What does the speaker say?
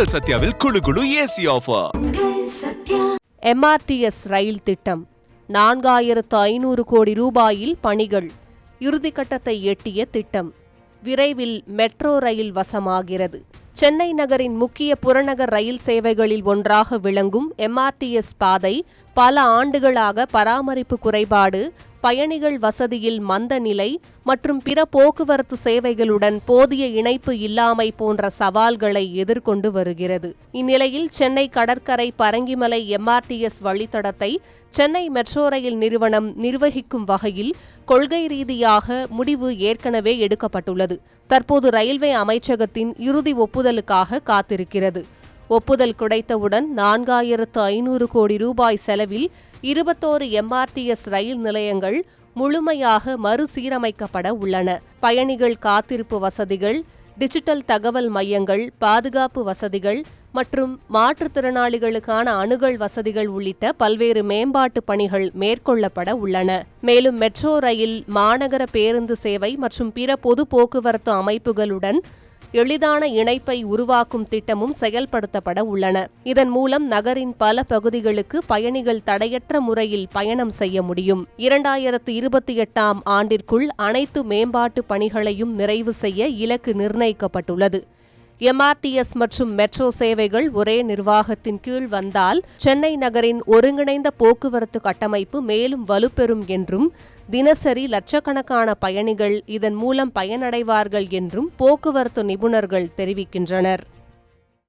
உங்கள் சத்யாவில் குளு குளு ஏசி ஆஃபர். MRTS ரயில் திட்டம் 4500 கோடி ரூபாயில் பணிகள் இறுதிக்கட்டத்தை எட்டிய திட்டம் விரைவில் மெட்ரோ ரயில் வசமாகிறது. சென்னை நகரின் முக்கிய புறநகர் ரயில் சேவைகளில் ஒன்றாக விளங்கும் MRTS பாதை பல ஆண்டுகளாக பராமரிப்பு குறைபாடு, பயணிகள் வசதியில் மந்த நிலை மற்றும் பிற போக்குவரத்து சேவைகளுடன் போதிய இணைப்பு இல்லாமை போன்ற சவால்களை எதிர்கொண்டு வருகிறது. இந்நிலையில் சென்னை கடற்கரை பரங்கிமலை MRTS வழித்தடத்தை சென்னை மெட்ரோ ரயில் நிறுவனம் நிர்வகிக்கும் வகையில் கொள்கை ரீதியாக முடிவு ஏற்கனவே எடுக்கப்பட்டுள்ளது. தற்போது ரயில்வே அமைச்சகத்தின் இறுதி ஒப்புதலுக்காக காத்திருக்கிறது. ஒப்புதல் கிடைத்தவுடன் 4500 கோடி ரூபாய் செலவில் 21 MRTS ரயில் நிலையங்கள் முழுமையாக மறுசீரமைக்கப்பட உள்ளன. பயணிகள் காத்திருப்பு வசதிகள், டிஜிட்டல் தகவல் மையங்கள், பாதுகாப்பு வசதிகள் மற்றும் மாற்றுத்திறனாளிகளுக்கான அணுகல் வசதிகள் உள்ளிட்ட பல்வேறு மேம்பாட்டு பணிகள் மேற்கொள்ளப்பட உள்ளன. மேலும் மெட்ரோ ரயில், மாநகர பேருந்து சேவை மற்றும் பிற பொது போக்குவரத்து அமைப்புகளுடன் எளிதான இணைப்பை உருவாக்கும் திட்டமும் செயல்படுத்தப்பட உள்ளன. இதன் மூலம் நகரின் பல பகுதிகளுக்கு பயணிகள் தடையற்ற முறையில் பயணம் செய்ய முடியும். 2028ஆம் ஆண்டிற்குள் அனைத்து மேம்பாட்டு பணிகளையும் நிறைவு செய்ய இலக்கு நிர்ணயிக்கப்பட்டுள்ளது. MRTS மற்றும் மெட்ரோ சேவைகள் ஒரே நிர்வாகத்தின் கீழ் வந்தால் சென்னை நகரின் ஒருங்கிணைந்த போக்குவரத்து கட்டமைப்பு மேலும் வலுப்பெறும் என்றும், தினசரி லட்சக்கணக்கான பயணிகள் இதன் மூலம் பயனடைவார்கள் என்றும் போக்குவரத்து நிபுணர்கள் தெரிவிக்கின்றனர்.